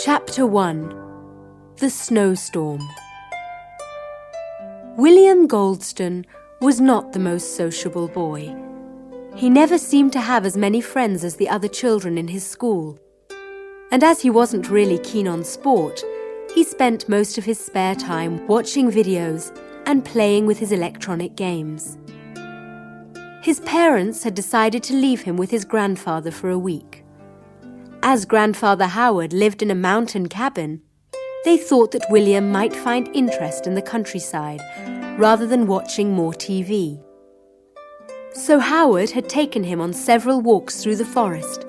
Chapter 1. The Snowstorm. William Goldstone was not the most sociable boy. He never seemed to have as many friends as the other children in his school. And as he wasn't really keen on sport, he spent most of his spare time watching videos and playing with his electronic games. His parents had decided to leave him with his grandfather for a week. As Grandfather Howard lived in a mountain cabin, they thought that William might find interest in the countryside rather than watching more TV. So Howard had taken him on several walks through the forest,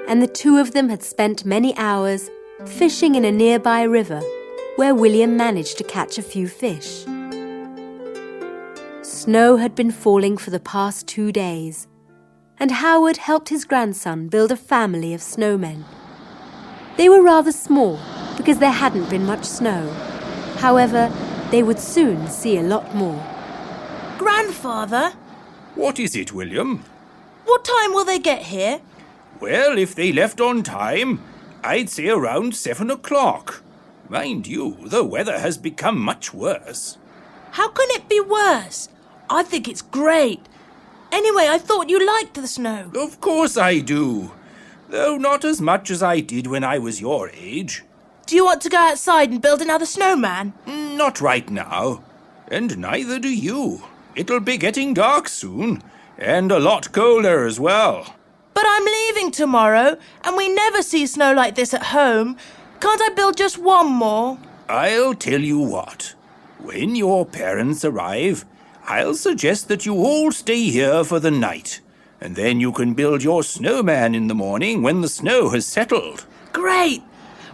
and the two of them had spent many hours fishing in a nearby river where William managed to catch a few fish. Snow had been falling for the past 2 days, and Howard helped his grandson build a family of snowmen. They were rather small because there hadn't been much snow. However, they would soon see a lot more. Grandfather? What is it, William? What time will they get here? Well, if they left on time, I'd say around 7 o'clock. Mind you, the weather has become much worse. How can it be worse? I think it's great. Anyway, I thought you liked the snow. Of course I do. Though not as much as I did when I was your age. Do you want to go outside and build another snowman? Not right now. And neither do you. It'll be getting dark soon. And a lot colder as well. But I'm leaving tomorrow, and we never see snow like this at home. Can't I build just one more? I'll tell you what. When your parents arrive, I'll suggest that you all stay here for the night. And then you can build your snowman in the morning when the snow has settled. Great!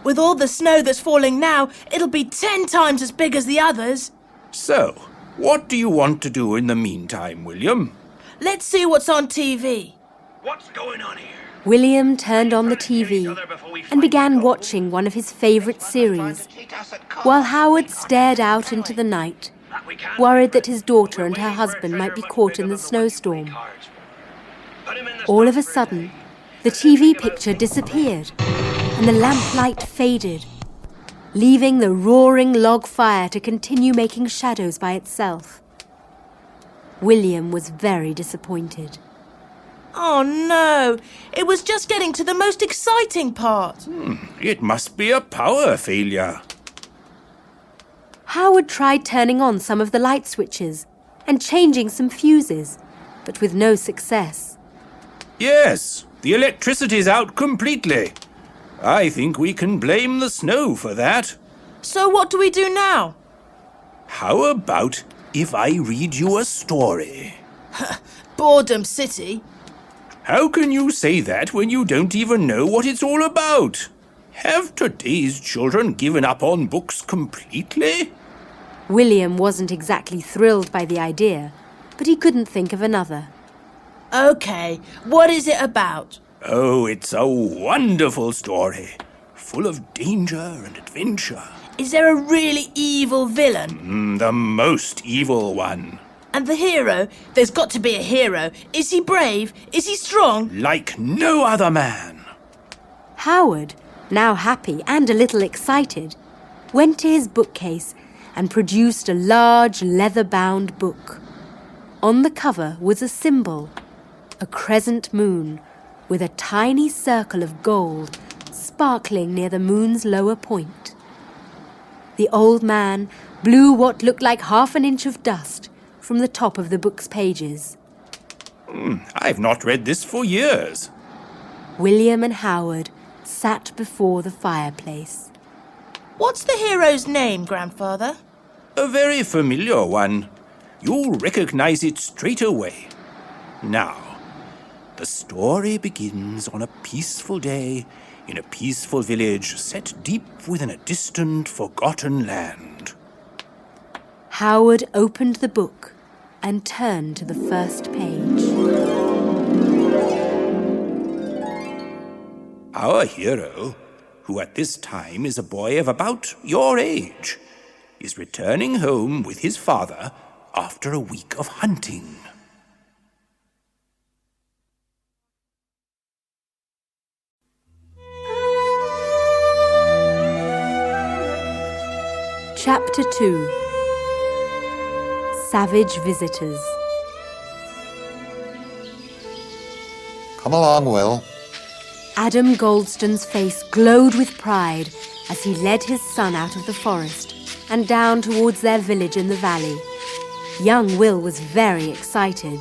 With all the snow that's falling now, it'll be 10 times as big as the others. So, what do you want to do in the meantime, William? Let's see what's on TV. What's going on here? William turned on the TV and began watching one of his favourite series, while Howard stared out into the night, worried that his daughter and her husband might be caught in the snowstorm. All of a sudden, the TV picture disappeared and the lamplight faded, leaving the roaring log fire to continue making shadows by itself. William was very disappointed. Oh no, it was just getting to the most exciting part. It must be a power failure. Howard tried turning on some of the light switches and changing some fuses, but with no success. Yes, the electricity's out completely. I think we can blame the snow for that. So what do we do now? How about if I read you a story? Boredom City. How can you say that when you don't even know what it's all about? Have today's children given up on books completely? William wasn't exactly thrilled by the idea, but he couldn't think of another. Okay, what is it about? Oh, it's a wonderful story, full of danger and adventure. Is there a really evil villain? The most evil one. And the hero? There's got to be a hero. Is he brave? Is he strong? Like no other man. Howard, now happy and a little excited, went to his bookcase and produced a large leather-bound book. On the cover was a symbol, a crescent moon, with a tiny circle of gold sparkling near the moon's lower point. The old man blew what looked like half an inch of dust from the top of the book's pages. I've not read this for years. William and Howard sat before the fireplace. What's the hero's name, Grandfather? A very familiar one. You'll recognize it straight away. Now, the story begins on a peaceful day in a peaceful village set deep within a distant, forgotten land. Howard opened the book and turned to the first page. Our hero, who at this time is a boy of about your age, is returning home with his father after a week of hunting. Chapter 2. Savage Visitors. Come along, Will. Adam Goldstone's face glowed with pride as he led his son out of the forest and down towards their village in the valley. Young Will was very excited.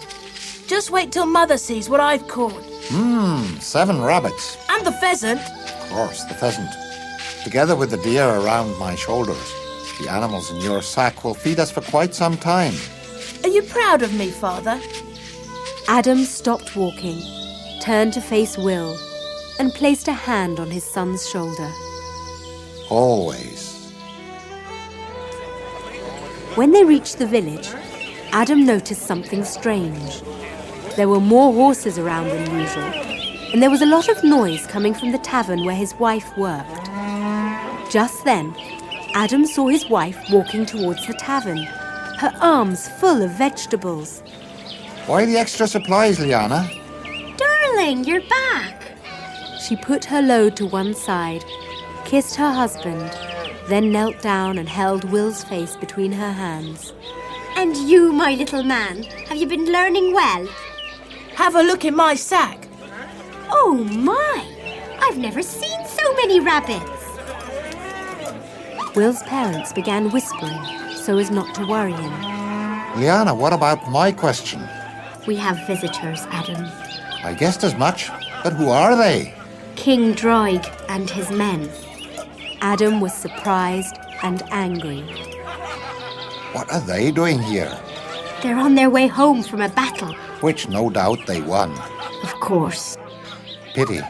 Just wait till Mother sees what I've caught. 7 rabbits. And the pheasant. Of course, the pheasant. Together with the deer around my shoulders. The animals in your sack will feed us for quite some time. Are you proud of me, Father? Adam stopped walking, turned to face Will, and placed a hand on his son's shoulder. Always. When they reached the village, Adam noticed something strange. There were more horses around than usual, and there was a lot of noise coming from the tavern where his wife worked. Just then, Adam saw his wife walking towards the tavern, her arms full of vegetables. Why the extra supplies, Liana? Darling, you're back. She put her load to one side, kissed her husband, then knelt down and held Will's face between her hands. And you, my little man, have you been learning well? Have a look in my sack. Oh my! I've never seen so many rabbits. Will's parents began whispering so as not to worry him. Liana, what about my question? We have visitors, Adam. I guessed as much, but who are they? King Droig and his men. Adam was surprised and angry. What are they doing here? They're on their way home from a battle. Which no doubt they won. Of course. Pity.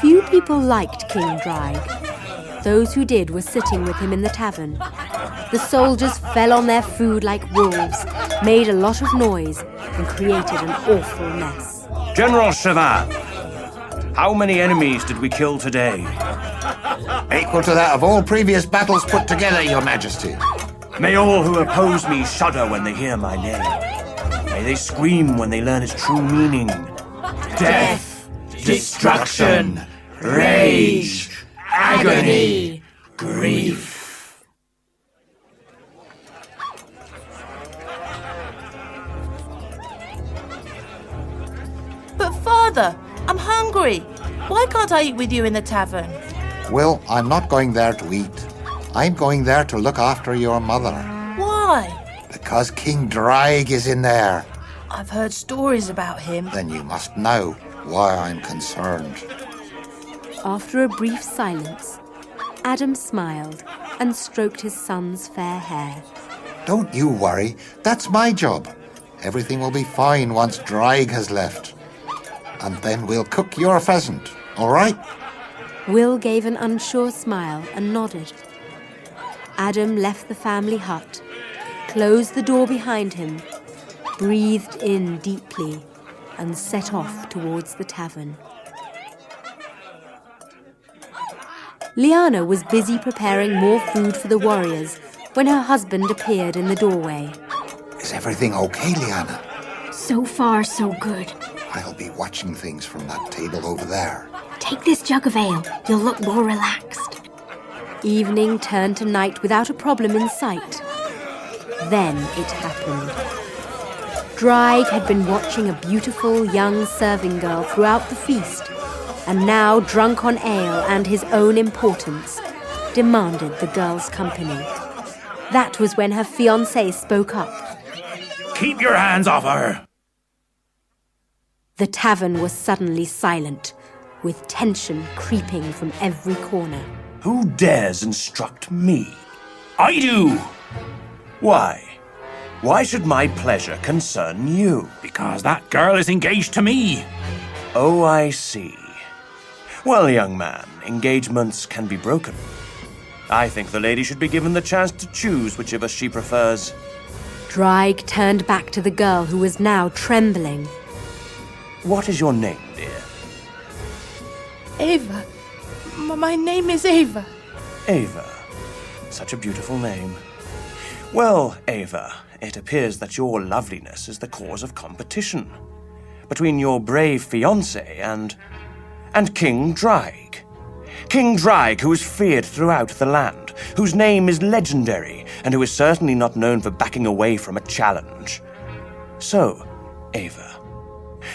Few people liked King Droig. Those who did were sitting with him in the tavern. The soldiers fell on their food like wolves, made a lot of noise, and created an awful mess. General Saga, how many enemies did we kill today? Equal to that of all previous battles put together, Your Majesty. May all who oppose me shudder when they hear my name. May they scream when they learn its true meaning. Death, destruction, rage, agony, grief. But Father, I'm hungry. Why can't I eat with you in the tavern? Will, I'm not going there to eat. I'm going there to look after your mother. Why? Because King Droig is in there. I've heard stories about him. Then you must know why I'm concerned. After a brief silence, Adam smiled and stroked his son's fair hair. Don't you worry. That's my job. Everything will be fine once Droig has left. And then we'll cook your pheasant, all right? Will gave an unsure smile and nodded. Adam left the family hut, closed the door behind him, breathed in deeply, and set off towards the tavern. Liana was busy preparing more food for the warriors when her husband appeared in the doorway. Is everything okay, Liana? So far, so good. I'll be watching things from that table over there. Take this jug of ale. You'll look more relaxed. Evening turned to night without a problem in sight. Then it happened. Droig had been watching a beautiful young serving girl throughout the feast, and now, drunk on ale and his own importance, demanded the girl's company. That was when her fiancé spoke up. Keep your hands off her! The tavern was suddenly silent, with tension creeping from every corner. Who dares instruct me? I do! Why? Why should my pleasure concern you? Because that girl is engaged to me. Oh, I see. Well, young man, engagements can be broken. I think the lady should be given the chance to choose whichever she prefers. Droig turned back to the girl who was now trembling. What is your name, dear? Ava. My name is Ava. Ava. Such a beautiful name. Well, Ava, it appears that your loveliness is the cause of competition between your brave fiancé and King Droig. King Drag, who is feared throughout the land, whose name is legendary, and who is certainly not known for backing away from a challenge. So, Ava,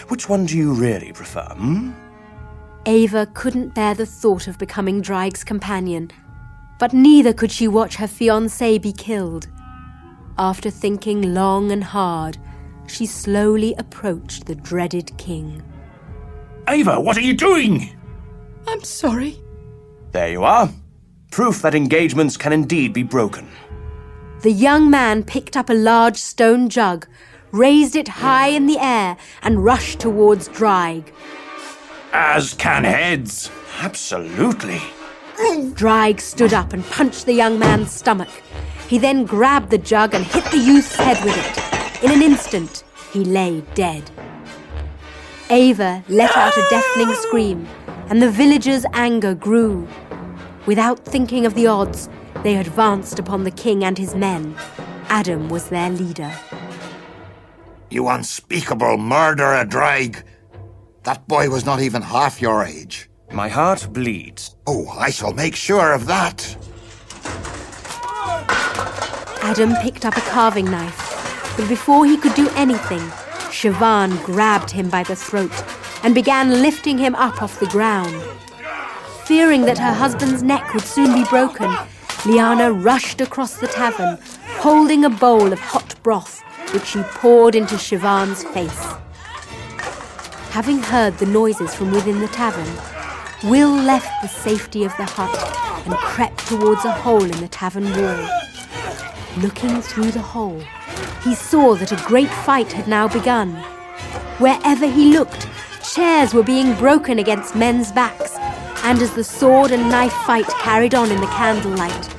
which one do you really prefer, Ava couldn't bear the thought of becoming Drag's companion, but neither could she watch her fiancé be killed. After thinking long and hard, she slowly approached the dreaded king. Ava, what are you doing? I'm sorry. There you are. Proof that engagements can indeed be broken. The young man picked up a large stone jug, raised it high in the air, and rushed towards Drag. As can heads. Absolutely. Drag stood up and punched the young man's stomach. He then grabbed the jug and hit the youth's head with it. In an instant, he lay dead. Ava let out a deafening scream, and the villagers' anger grew. Without thinking of the odds, they advanced upon the king and his men. Adam was their leader. You unspeakable murderer, Drag. That boy was not even half your age. My heart bleeds. Oh, I shall make sure of that. Adam picked up a carving knife, but before he could do anything, Siobhan grabbed him by the throat and began lifting him up off the ground. Fearing that her husband's neck would soon be broken, Liana rushed across the tavern, holding a bowl of hot broth, which she poured into Siobhan's face. Having heard the noises from within the tavern, Will left the safety of the hut and crept towards a hole in the tavern wall. Looking through the hole, he saw that a great fight had now begun. Wherever he looked, chairs were being broken against men's backs, and as the sword and knife fight carried on in the candlelight,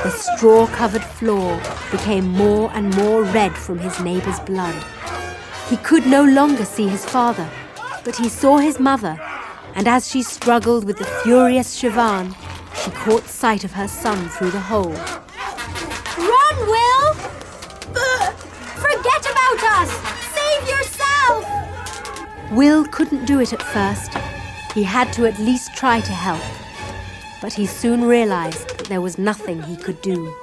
the straw-covered floor became more and more red from his neighbour's blood. He could no longer see his father, but he saw his mother, and as she struggled with the furious Siobhan, she caught sight of her son through the hole. Run, Will! Forget about us! Save yourself! Will couldn't do it at first. He had to at least try to help. But he soon realized that there was nothing he could do.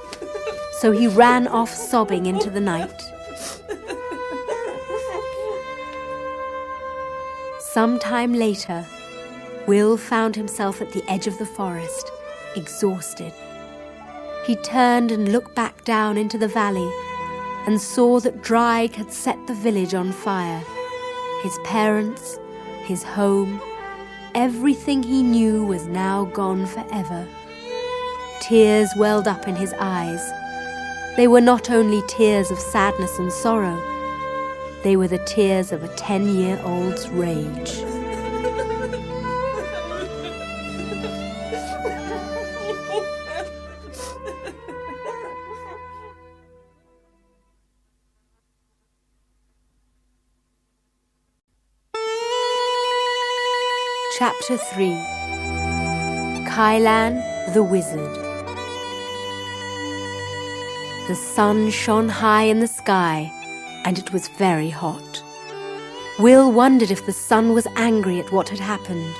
So he ran off sobbing into the night. Some time later, Will found himself at the edge of the forest, exhausted. He turned and looked back down into the valley and saw that Drag had set the village on fire. His parents, his home, everything he knew was now gone forever. Tears welled up in his eyes. They were not only tears of sadness and sorrow, they were the tears of a 10-year-old's rage. Chapter 3. Kailan the Wizard. The sun shone high in the sky, and it was very hot. Will wondered if the sun was angry at what had happened.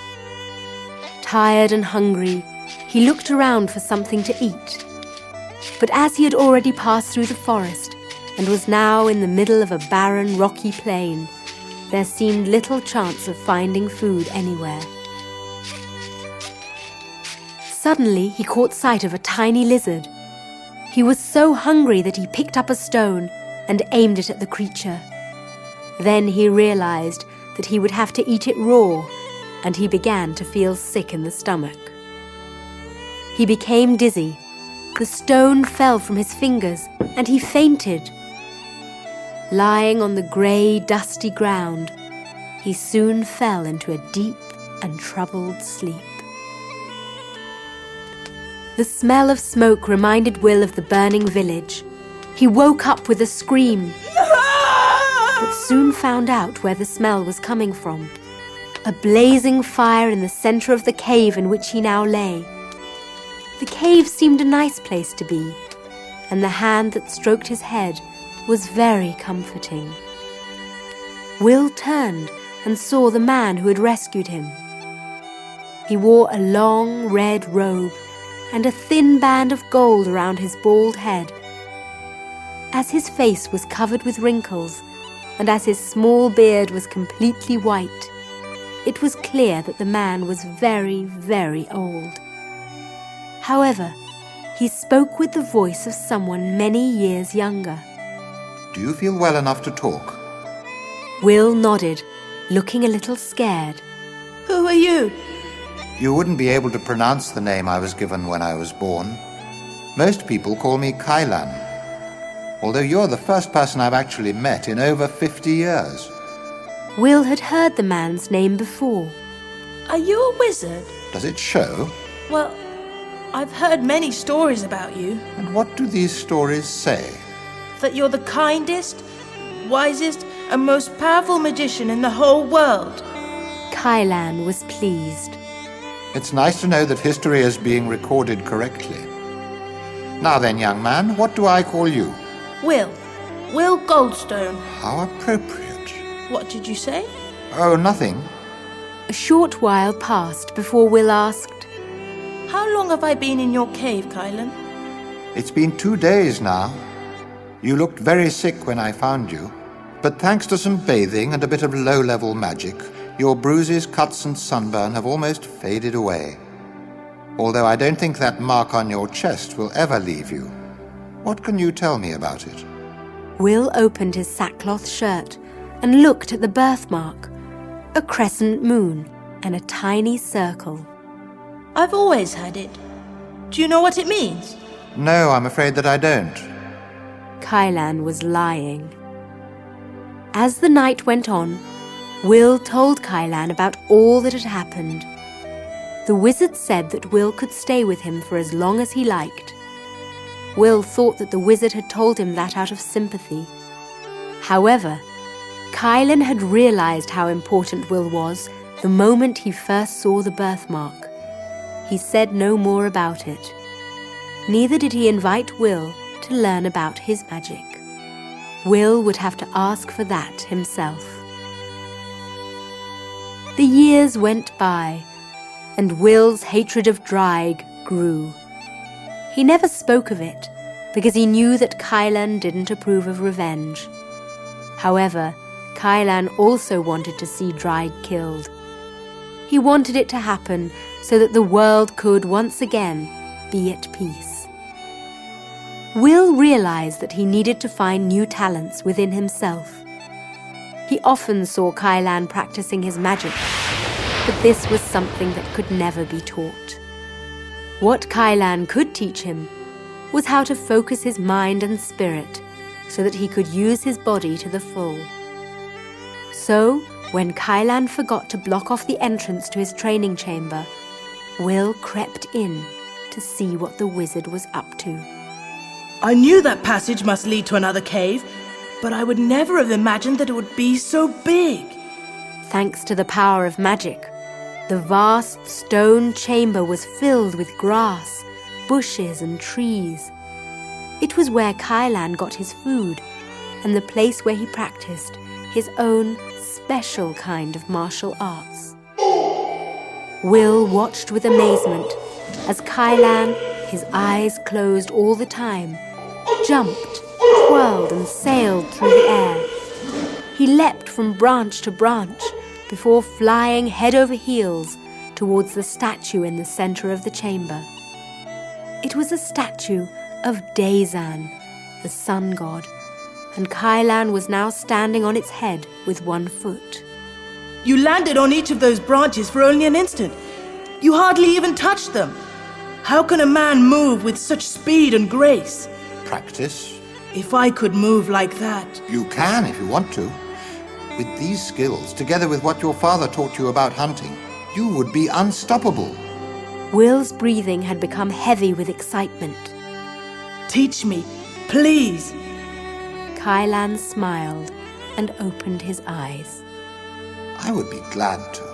Tired and hungry, he looked around for something to eat. But as he had already passed through the forest and was now in the middle of a barren, rocky plain, there seemed little chance of finding food anywhere. Suddenly, he caught sight of a tiny lizard. He was so hungry that he picked up a stone and aimed it at the creature. Then he realized that he would have to eat it raw, and he began to feel sick in the stomach. He became dizzy. The stone fell from his fingers, and he fainted. Lying on the grey, dusty ground, he soon fell into a deep and troubled sleep. The smell of smoke reminded Will of the burning village. He woke up with a scream, but soon found out where the smell was coming from. A blazing fire in the centre of the cave in which he now lay. The cave seemed a nice place to be, and the hand that stroked his head was very comforting. Will turned and saw the man who had rescued him. He He wore a long red robe and a thin band of gold around his bald head. As his face was covered with wrinkles, and as his small beard was completely white, it was clear that the man was very, very old. However, he spoke with the voice of someone many years younger. Do you feel well enough to talk? Will nodded, looking a little scared. Who are you? You wouldn't be able to pronounce the name I was given when I was born. Most people call me Kailan, although you're the first person I've actually met in over 50 years. Will had heard the man's name before. Are you a wizard? Does it show? Well, I've heard many stories about you. And what do these stories say? That you're the kindest, wisest, and most powerful magician in the whole world. Kailan was pleased. It's nice to know that history is being recorded correctly. Now then, young man, what do I call you? Will Goldstone. How appropriate. What did you say? Oh, nothing. A short while passed before Will asked, How long have I been in your cave, Kailan? It's been 2 days now. You looked very sick when I found you, but thanks to some bathing and a bit of low-level magic, your bruises, cuts and sunburn have almost faded away. Although I don't think that mark on your chest will ever leave you. What can you tell me about it? Will opened his sackcloth shirt and looked at the birthmark, a crescent moon and a tiny circle. I've always had it. Do you know what it means? No, I'm afraid that I don't. Kailan was lying. As the night went on, Will told Kailan about all that had happened. The wizard said that Will could stay with him for as long as he liked. Will thought that the wizard had told him that out of sympathy. However, Kailan had realized how important Will was the moment he first saw the birthmark. He said no more about it. Neither did he invite Will to learn about his magic. Will would have to ask for that himself. The years went by, and Will's hatred of Draig grew. He never spoke of it, because he knew that Kailan didn't approve of revenge. However, Kailan also wanted to see Draig killed. He wanted it to happen so that the world could once again be at peace. Will realized that he needed to find new talents within himself. He often saw Kailan practicing his magic, but this was something that could never be taught. What Kailan could teach him was how to focus his mind and spirit so that he could use his body to the full. So, when Kailan forgot to block off the entrance to his training chamber, Will crept in to see what the wizard was up to. I knew that passage must lead to another cave, but I would never have imagined that it would be so big. Thanks to the power of magic, the vast stone chamber was filled with grass, bushes and trees. It was where Kailan got his food and the place where he practiced his own special kind of martial arts. Will watched with amazement as Kailan, his eyes closed all the time, jumped, twirled and sailed through the air. He leapt from branch to branch before flying head over heels towards the statue in the center of the chamber. It was a statue of Dazan, the sun god, and Kailan was now standing on its head with one foot. You landed on each of those branches for only an instant. You hardly even touched them. How can a man move with such speed and grace? Practice? If I could move like that. You can if you want to. With these skills, together with what your father taught you about hunting, you would be unstoppable. Will's breathing had become heavy with excitement. Teach me, please. Kailan smiled and opened his eyes. I would be glad to.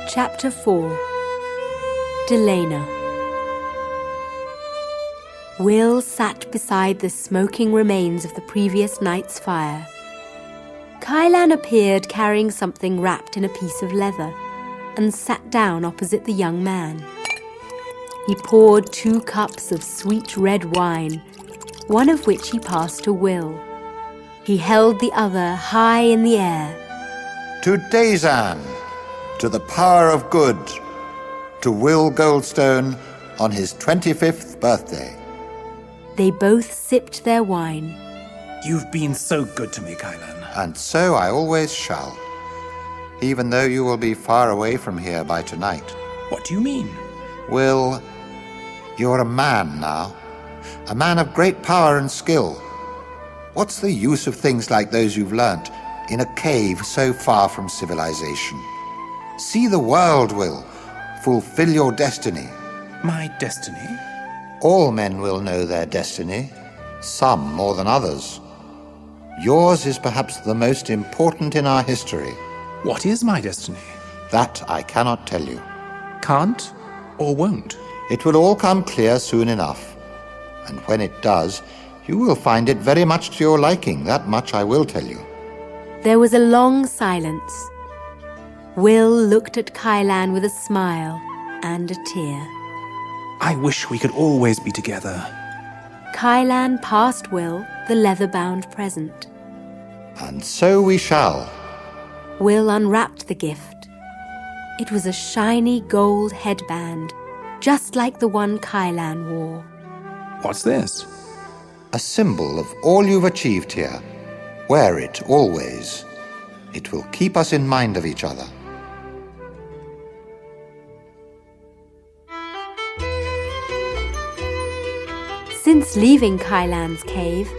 Chapter 4. Delena. Will sat beside the smoking remains of the previous night's fire. Kailan appeared carrying something wrapped in a piece of leather and sat down opposite the young man. He poured 2 cups of sweet red wine, one of which he passed to Will. He held the other high in the air. To Dazan, to the power of good, to Will Goldstone on his 25th birthday. They both sipped their wine. You've been so good to me, Kailan. And so I always shall, even though you will be far away from here by tonight. What do you mean? Will, you're a man now, a man of great power and skill. What's the use of things like those you've learnt in a cave so far from civilization? See the world, Will. Fulfill your destiny. My destiny? All men will know their destiny, some more than others. Yours is perhaps the most important in our history. What is my destiny? That I cannot tell you. Can't or won't? It will all come clear soon enough. And when it does, you will find it very much to your liking. That much I will tell you. There was a long silence. Will looked at Kailan with a smile and a tear. I wish we could always be together. Kailan passed Will the leather-bound present. And so we shall. Will unwrapped the gift. It was a shiny gold headband, just like the one Kailan wore. What's this? A symbol of all you've achieved here. Wear it always. It will keep us in mind of each other. Since leaving Kailan's cave,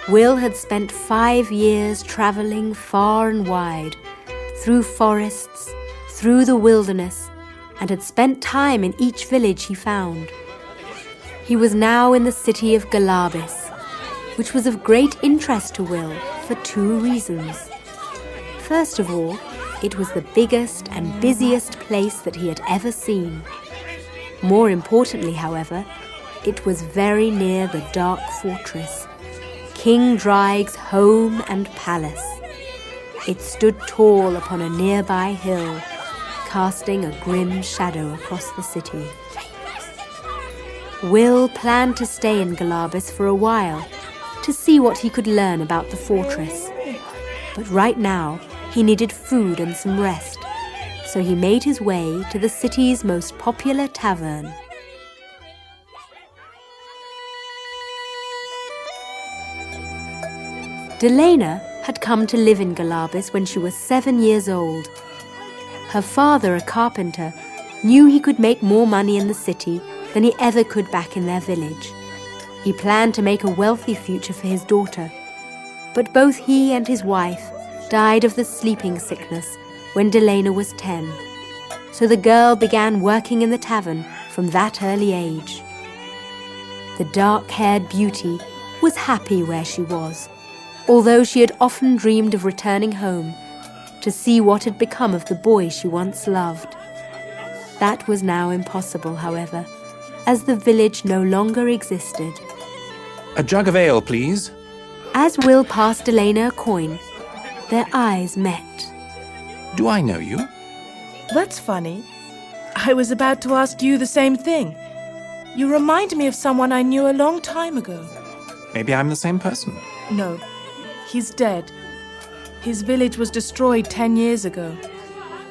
Will had spent 5 years traveling far and wide, through forests, through the wilderness, and had spent time in each village he found. He was now in the city of Galabis, which was of great interest to Will for 2 reasons. First of all, it was the biggest and busiest place that he had ever seen. More importantly, however, it was very near the Dark Fortress, King Draig's home and palace. It stood tall upon a nearby hill, casting a grim shadow across the city. Will planned to stay in Galabis for a while, to see what he could learn about the fortress. But right now, he needed food and some rest, so he made his way to the city's most popular tavern. Delena had come to live in Galabis when she was 7 years old. Her father, a carpenter, knew he could make more money in the city than he ever could back in their village. He planned to make a wealthy future for his daughter. But both he and his wife died of the sleeping sickness when Delena was 10. So the girl began working in the tavern from that early age. The dark-haired beauty was happy where she was, although she had often dreamed of returning home to see what had become of the boy she once loved. That was now impossible, however, as the village no longer existed. A jug of ale, please. As Will passed Delena a coin, their eyes met. Do I know you? That's funny. I was about to ask you the same thing. You remind me of someone I knew a long time ago. Maybe I'm the same person. No, he's dead. His village was destroyed 10 years ago.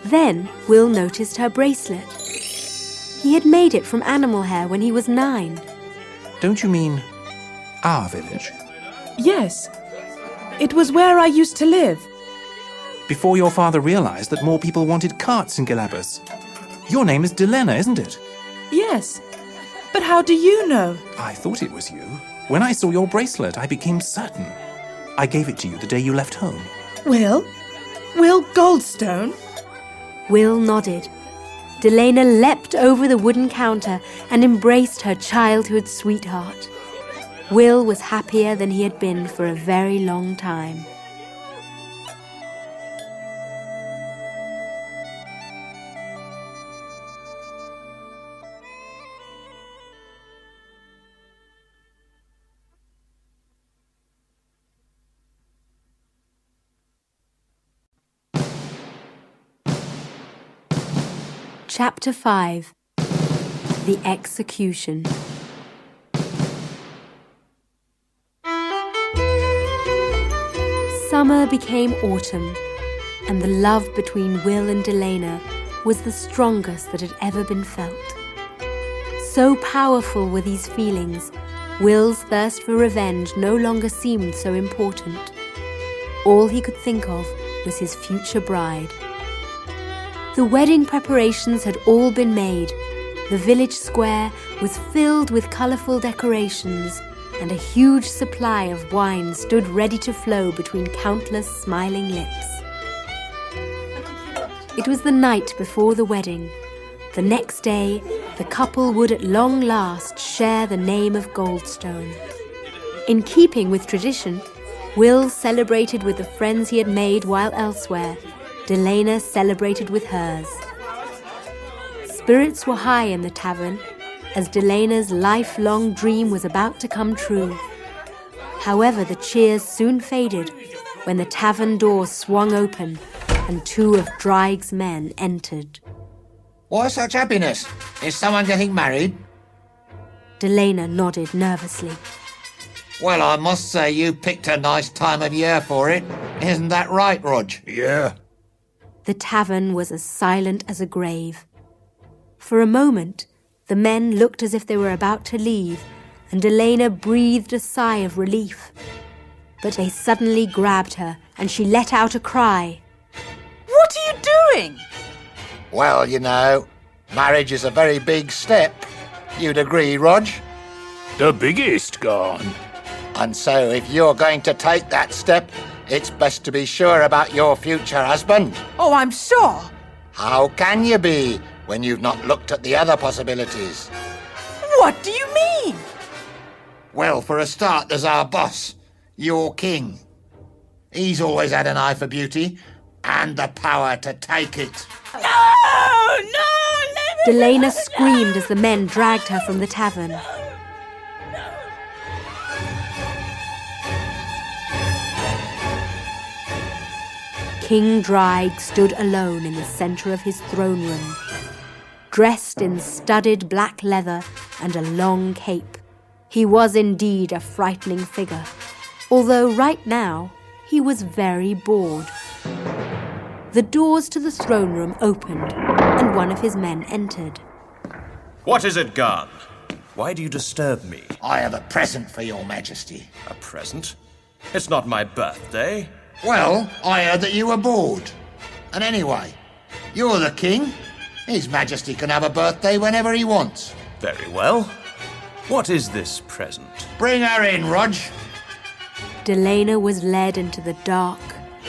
Then Will noticed her bracelet. He had made it from animal hair when he was 9. Don't you mean our village? Yes, it was where I used to live. Before your father realized that more people wanted carts in Galabis. Your name is Delena, isn't it? Yes, but how do you know? I thought it was you. When I saw your bracelet, I became certain. I gave it to you the day you left home. Will? Will Goldstone? Will nodded. Delena leapt over the wooden counter and embraced her childhood sweetheart. Will was happier than he had been for a very long time. Chapter 5. The Execution. Summer became autumn, and the love between Will and Delena was the strongest that had ever been felt. So powerful were these feelings, Will's thirst for revenge no longer seemed so important. All he could think of was his future bride. The wedding preparations had all been made. The village square was filled with colourful decorations, and a huge supply of wine stood ready to flow between countless smiling lips. It was the night before the wedding. The next day, the couple would at long last share the name of Goldstone. In keeping with tradition, Will celebrated with the friends he had made while elsewhere. Delena celebrated with hers. Spirits were high in the tavern, as Delena's lifelong dream was about to come true. However, the cheers soon faded when the tavern door swung open and two of Dreig's men entered. Why such happiness? Is someone getting married? Delena nodded nervously. Well, I must say you picked a nice time of year for it. Isn't that right, Rog? Yeah. The tavern was as silent as a grave. For a moment, the men looked as if they were about to leave, and Delena breathed a sigh of relief. But they suddenly grabbed her, and she let out a cry. What are you doing? Well, you know, marriage is a very big step. You'd agree, Rog? The biggest gone. And so if you're going to take that step, it's best to be sure about your future husband. Oh, I'm sure. How can you be when you've not looked at the other possibilities? What do you mean? Well, for a start, there's our boss, your king. He's always had an eye for beauty and the power to take it. No, Delena screamed as the men dragged her from the tavern. King Dreig stood alone in the centre of his throne room, dressed in studded black leather and a long cape. He was indeed a frightening figure, although right now he was very bored. The doors to the throne room opened, and one of his men entered. What is it, Garn? Why do you disturb me? I have a present for your majesty. A present? It's not my birthday. Well, I heard that you were bored. And anyway, you're the king. His majesty can have a birthday whenever he wants. Very well. What is this present? Bring her in, Rog. Delena was led into the dark,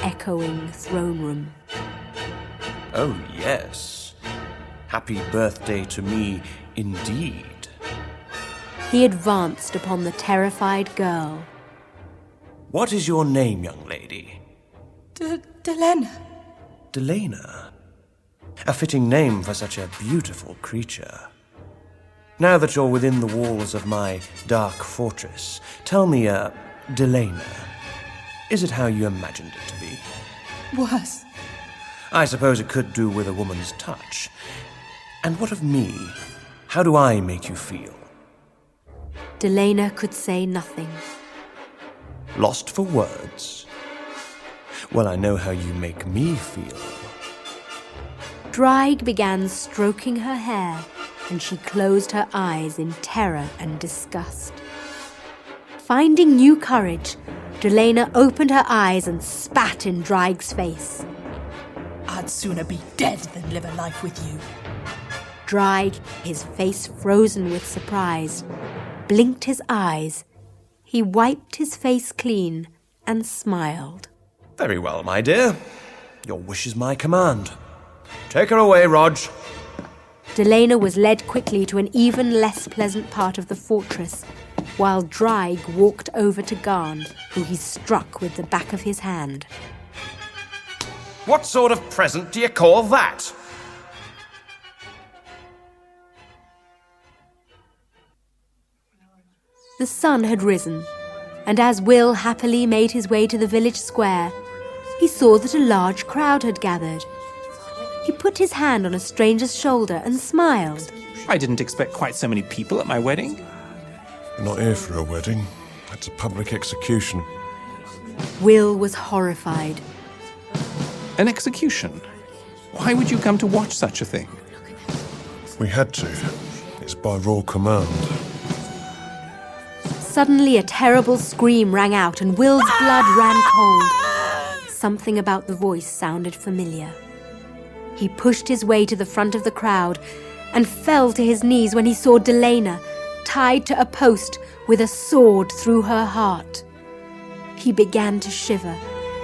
echoing throne room. Oh, yes. Happy birthday to me, indeed. He advanced upon the terrified girl. What is your name, young lady? Delena. Delena. A fitting name for such a beautiful creature. Now that you're within the walls of my dark fortress, tell me, Delena, is it how you imagined it to be? Worse. I suppose it could do with a woman's touch. And what of me? How do I make you feel? Delena could say nothing. Lost for words? Well, I know how you make me feel. Dreig began stroking her hair, and she closed her eyes in terror and disgust. Finding new courage, Delena opened her eyes and spat in Dreig's face. I'd sooner be dead than live a life with you. Dreig, his face frozen with surprise, blinked his eyes. He wiped his face clean and smiled. Very well, my dear. Your wish is my command. Take her away, Rog. Delena was led quickly to an even less pleasant part of the fortress, while Dreig walked over to Garn, who he struck with the back of his hand. What sort of present do you call that? The sun had risen, and as Will happily made his way to the village square, he saw that a large crowd had gathered. He put put his hand on a stranger's shoulder and smiled. I didn't expect quite so many people at my wedding. We're not here for a wedding. It's a public execution. Will was horrified. An execution? Why would you come to watch such a thing? We had to. It's by royal command. Suddenly a terrible scream rang out and Will's blood ran cold. Something about the voice sounded familiar. He pushed his way to the front of the crowd and fell to his knees when he saw Delena tied to a post with a sword through her heart. He began to shiver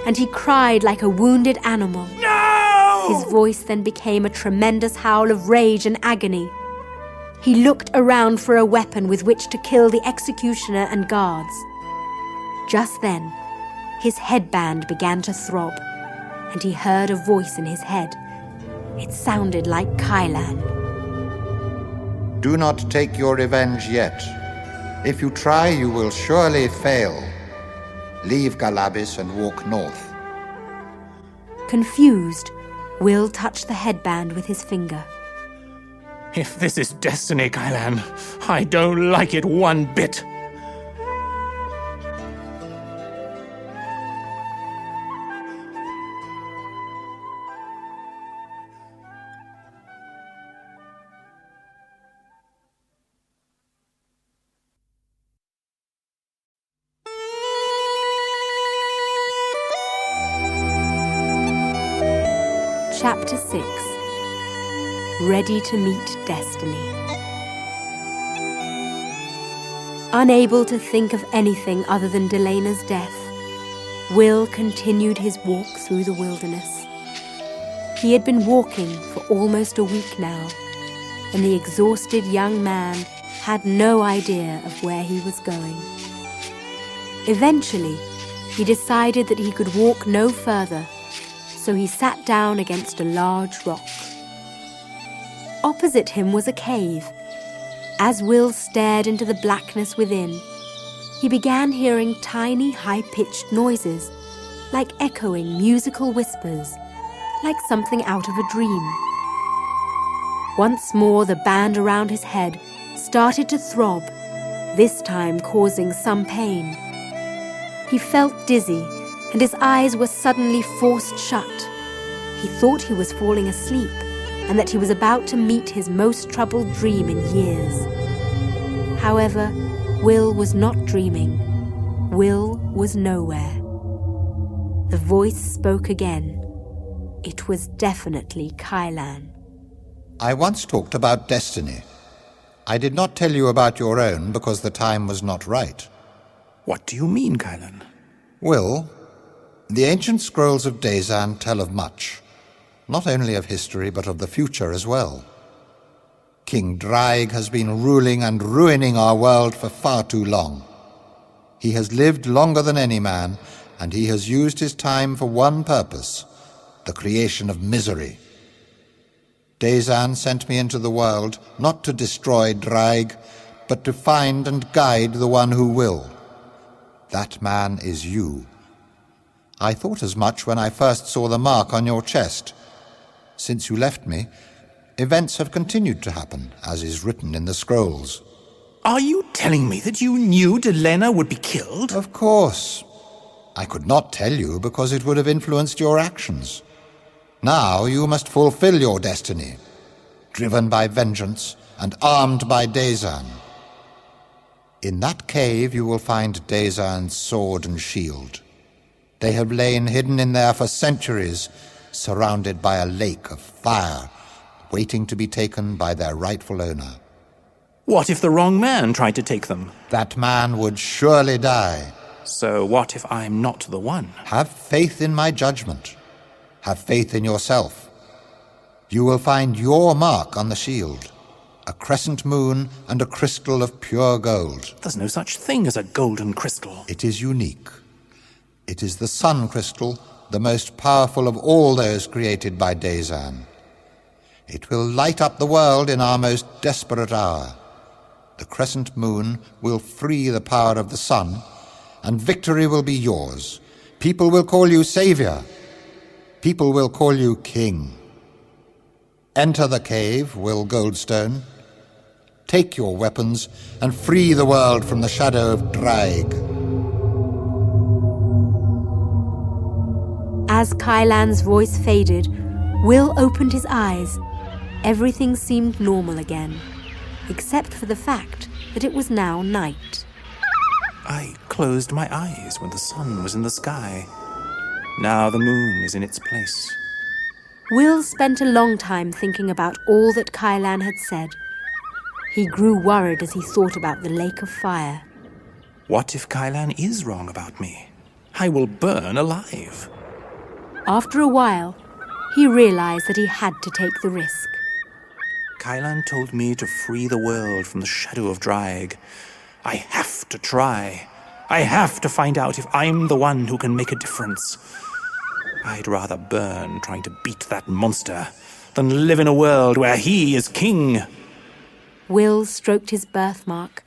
and he cried like a wounded animal. No! His voice then became a tremendous howl of rage and agony. He looked around for a weapon with which to kill the executioner and guards. Just then, his headband began to throb, and he heard a voice in his head. It sounded like Kailan. Do not take your revenge yet. If you try, you will surely fail. Leave Galabis and walk north. Confused, Will touched the headband with his finger. If this is destiny, Kailan, I don't like it one bit. Chapter 6. Ready to meet destiny. Unable to think of anything other than Delena's death, Will continued his walk through the wilderness. He had been walking for almost a week now, and the exhausted young man had no idea of where he was going. Eventually, he decided that he could walk no further, so he sat down against a large rock. Opposite him was a cave. As Will stared into the blackness within, he began hearing tiny, high-pitched noises, like echoing musical whispers, like something out of a dream. Once more, the band around his head started to throb, this time causing some pain. He felt dizzy, and his eyes were suddenly forced shut. He thought he was falling asleep, and that he was about to meet his most troubled dream in years. However, Will was not dreaming. Will was nowhere. The voice spoke again. It was definitely Kailan. I once talked about destiny. I did not tell you about your own because the time was not right. What do you mean, Kailan? Will, the ancient scrolls of Dazan tell of much, not only of history but of the future as well. King Draig has been ruling and ruining our world for far too long. He has lived longer than any man, and he has used his time for one purpose, the creation of misery. Dazan sent me into the world not to destroy Draig, but to find and guide the one who will. That man is you. I thought as much when I first saw the mark on your chest. Since you left me, events have continued to happen, as is written in the scrolls. Are you telling me that you knew Delena would be killed? Of course. I could not tell you because it would have influenced your actions. Now you must fulfill your destiny, driven by vengeance and armed by Dazan. In that cave you will find Dazan's sword and shield. They have lain hidden in there for centuries, surrounded by a lake of fire, waiting to be taken by their rightful owner. What if the wrong man tried to take them? That man would surely die. So what if I'm not the one? Have faith in my judgment. Have faith in yourself. You will find your mark on the shield, a crescent moon and a crystal of pure gold. There's no such thing as a golden crystal. It is unique. It is the sun crystal, the most powerful of all those created by Dazan. It will light up the world in our most desperate hour. The crescent moon will free the power of the sun, and victory will be yours. People will call you savior. People will call you king. Enter the cave, Will Goldstone. Take your weapons and free the world from the shadow of Draig. As Kailan's voice faded, Will opened his eyes. Everything seemed normal again, except for the fact that it was now night. I closed my eyes when the sun was in the sky. Now the moon is in its place. Will spent a long time thinking about all that Kailan had said. He grew worried as he thought about the lake of fire. What if Kailan is wrong about me? I will burn alive. After a while, he realized that he had to take the risk. Kailan told me to free the world from the shadow of Draig. I have to try. I have to find out if I'm the one who can make a difference. I'd rather burn trying to beat that monster than live in a world where he is king. Will stroked his birthmark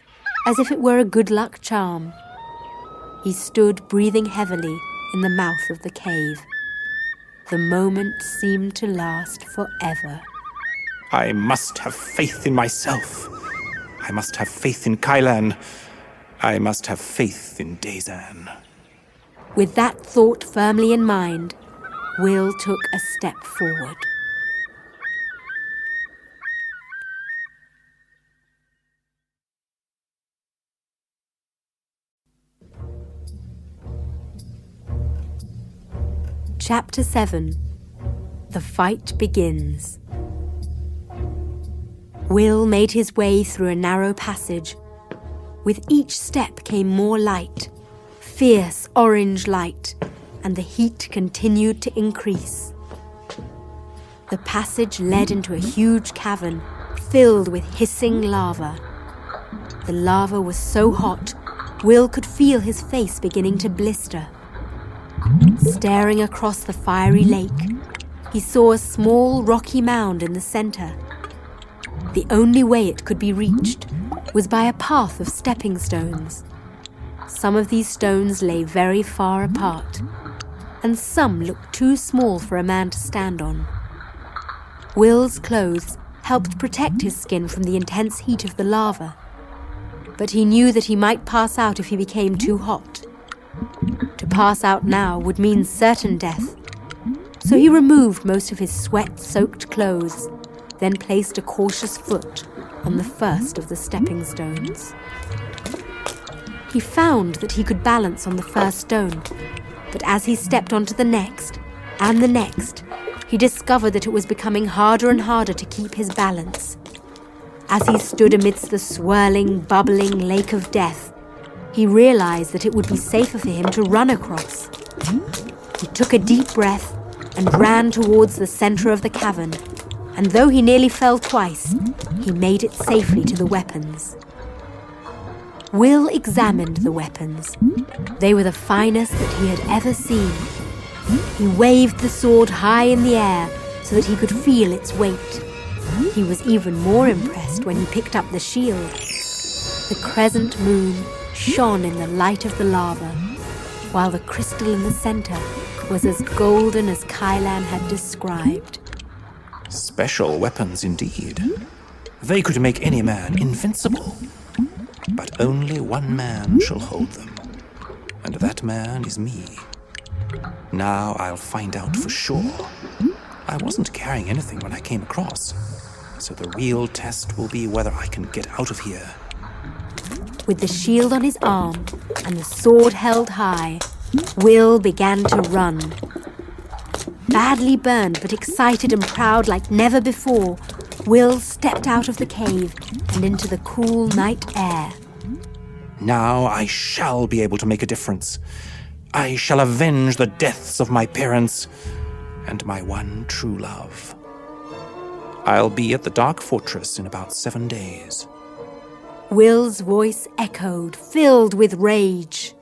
as if it were a good luck charm. He stood breathing heavily in the mouth of the cave. The moment seemed to last forever. I must have faith in myself. I must have faith in Kailan. I must have faith in Dazan. With that thought firmly in mind, Will took a step forward. Chapter 7. The Fight Begins. Will made his way through a narrow passage. With each step came more light, fierce orange light, and the heat continued to increase. The passage led into a huge cavern filled with hissing lava. The lava was so hot, Will could feel his face beginning to blister. Staring across the fiery lake, he saw a small rocky mound in the center. The only way it could be reached was by a path of stepping stones. Some of these stones lay very far apart, and some looked too small for a man to stand on. Will's clothes helped protect his skin from the intense heat of the lava, but he knew that he might pass out if he became too hot. To pass out now would mean certain death, so he removed most of his sweat-soaked clothes, then placed a cautious foot on the first of the stepping stones. He found that he could balance on the first stone, but as he stepped onto the next, and the next, he discovered that it was becoming harder and harder to keep his balance. As he stood amidst the swirling, bubbling lake of death, he realized that it would be safer for him to run across. He took a deep breath and ran towards the center of the cavern, and though he nearly fell twice, he made it safely to the weapons. Will examined the weapons. They were the finest that he had ever seen. He waved the sword high in the air so that he could feel its weight. He was even more impressed when he picked up the shield. The crescent moon shone in the light of the lava, while the crystal in the center was as golden as Kailan had described. Special weapons indeed. They could make any man invincible. But only one man shall hold them, and that man is me. Now I'll find out for sure. I wasn't carrying anything when I came across, so the real test will be whether I can get out of here. With the shield on his arm and the sword held high, Will began to run. Badly burned but excited and proud like never before, Will stepped out of the cave and into the cool night air. Now I shall be able to make a difference. I shall avenge the deaths of my parents and my one true love. I'll be at the Dark Fortress in about 7 days. Will's voice echoed, filled with rage.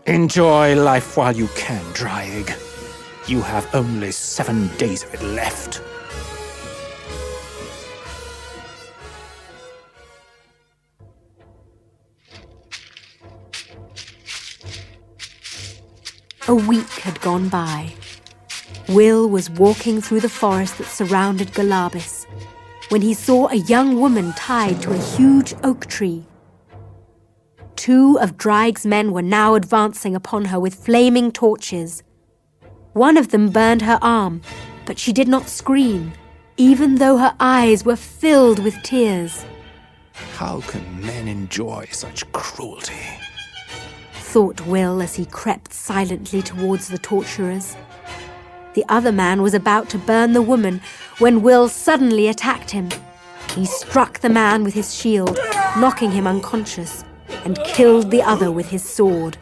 Enjoy life while you can, Draig. You have only 7 days of it left. A week had gone by. Will was walking through the forest that surrounded Galabis when he saw a young woman tied to a huge oak tree. 2 of Dreig's men were now advancing upon her with flaming torches. One of them burned her arm, but she did not scream, even though her eyes were filled with tears. How can men enjoy such cruelty? Thought Will as he crept silently towards the torturers. The other man was about to burn the woman when Will suddenly attacked him. He struck the man with his shield, knocking him unconscious, and killed the other with his sword.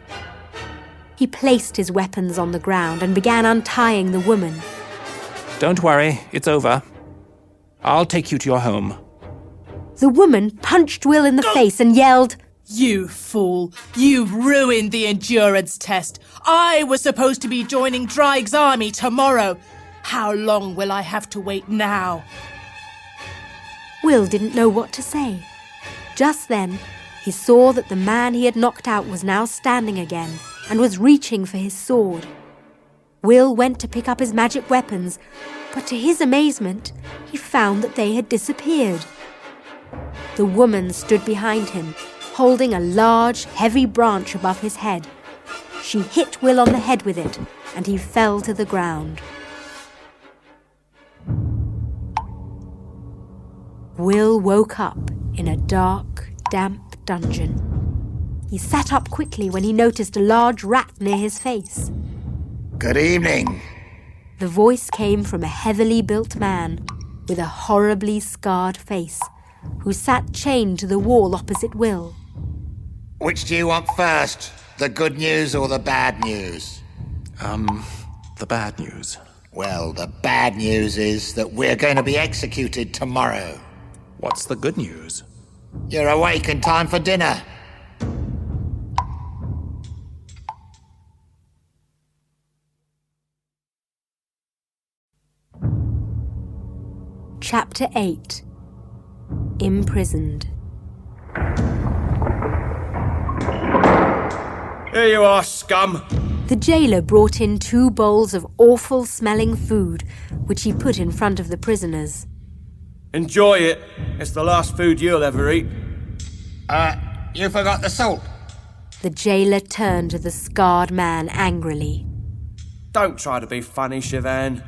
He placed his weapons on the ground and began untying the woman. Don't worry, it's over. I'll take you to your home. The woman punched Will in the face and yelled, You fool! You've ruined the endurance test. I was supposed to be joining Dreig's army tomorrow. How long will I have to wait now? Will didn't know what to say. Just then, he saw that the man he had knocked out was now standing again and was reaching for his sword. Will went to pick up his magic weapons, but to his amazement, he found that they had disappeared. The woman stood behind him, holding a large, heavy branch above his head. She hit Will on the head with it, and he fell to the ground. Will woke up in a dark, damp dungeon. He sat up quickly when he noticed a large rat near his face. Good evening. The voice came from a heavily built man with a horribly scarred face, who sat chained to the wall opposite Will. Which do you want first? The good news or the bad news? The bad news. Well, the bad news is that we're going to be executed tomorrow. What's the good news? You're awake in time for dinner. Chapter 8. Imprisoned. Here you are, scum! The jailer brought in 2 bowls of awful-smelling food, which he put in front of the prisoners. Enjoy it. It's the last food you'll ever eat. You forgot the salt. The jailer turned to the scarred man angrily. Don't try to be funny, Shivan.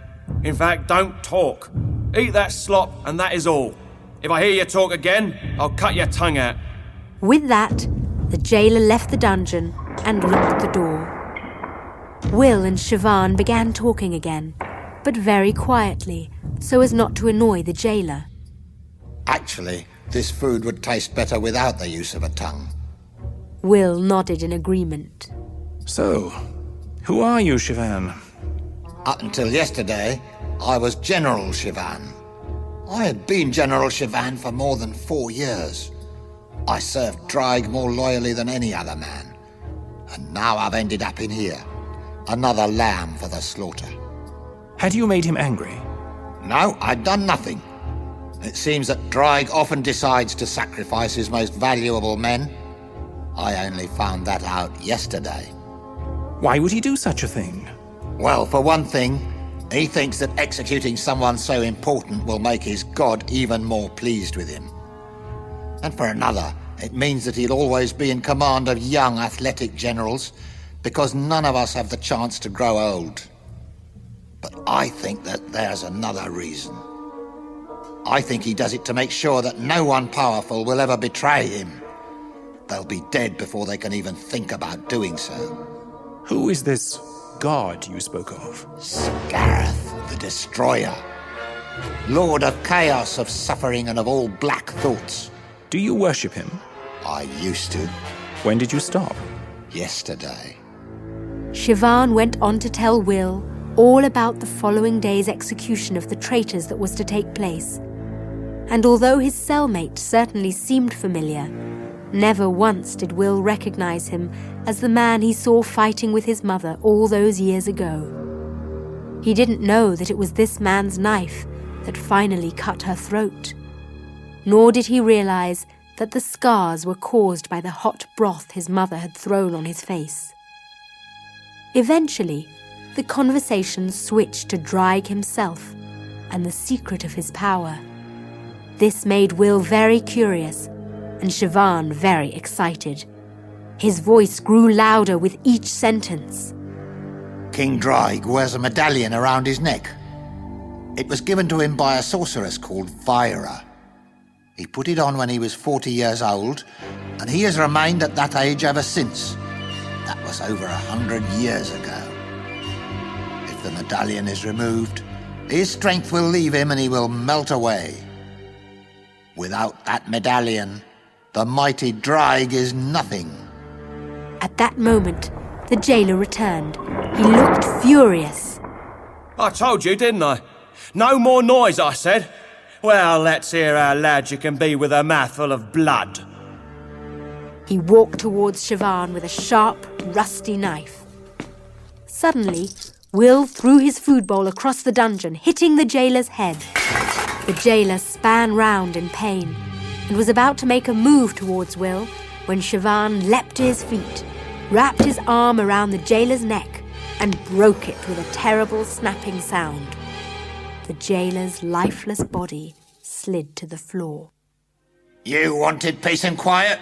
In fact, don't talk. Eat that slop, and that is all. If I hear you talk again, I'll cut your tongue out. With that, the jailer left the dungeon and locked the door. Will and Shivan began talking again, but very quietly, so as not to annoy the jailer. Actually, this food would taste better without the use of a tongue. Will nodded in agreement. So, who are you, Shivan? Up until yesterday, I was General Shivan. I had been General Shivan for more than 4 years. I served Dreig more loyally than any other man. And now I've ended up in here. Another lamb for the slaughter. Had you made him angry? No, I'd done nothing. It seems that Dreig often decides to sacrifice his most valuable men. I only found that out yesterday. Why would he do such a thing? Well, for one thing, he thinks that executing someone so important will make his god even more pleased with him. And for another, it means that he'll always be in command of young, athletic generals, because none of us have the chance to grow old. But I think that there's another reason. I think he does it to make sure that no one powerful will ever betray him. They'll be dead before they can even think about doing so. Who is this god you spoke of? Scareth, the Destroyer. Lord of chaos, of suffering, and of all black thoughts. Do you worship him? I used to. When did you stop? Yesterday. Shivan went on to tell Will all about the following day's execution of the traitors that was to take place. And although his cellmate certainly seemed familiar, never once did Will recognize him as the man he saw fighting with his mother all those years ago. He didn't know that it was this man's knife that finally cut her throat. Nor did he realize that the scars were caused by the hot broth his mother had thrown on his face. Eventually, the conversation switched to Draig himself and the secret of his power. This made Will very curious and Siobhan very excited. His voice grew louder with each sentence. King Draig wears a medallion around his neck. It was given to him by a sorceress called Vyra. He put it on when he was 40 years old, and he has remained at that age ever since. That was over 100 years ago. If the medallion is removed, his strength will leave him and he will melt away. Without that medallion, the mighty Draig is nothing. At that moment, the jailer returned. He looked furious. I told you, didn't I? No more noise, I said. Well, let's hear how loud you can be with a mouthful of blood. He walked towards Siobhan with a sharp, rusty knife. Suddenly, Will threw his food bowl across the dungeon, hitting the jailer's head. The jailer span round in pain and was about to make a move towards Will when Siobhan leapt to his feet, wrapped his arm around the jailer's neck and broke it with a terrible snapping sound. The jailer's lifeless body slid to the floor. You wanted peace and quiet?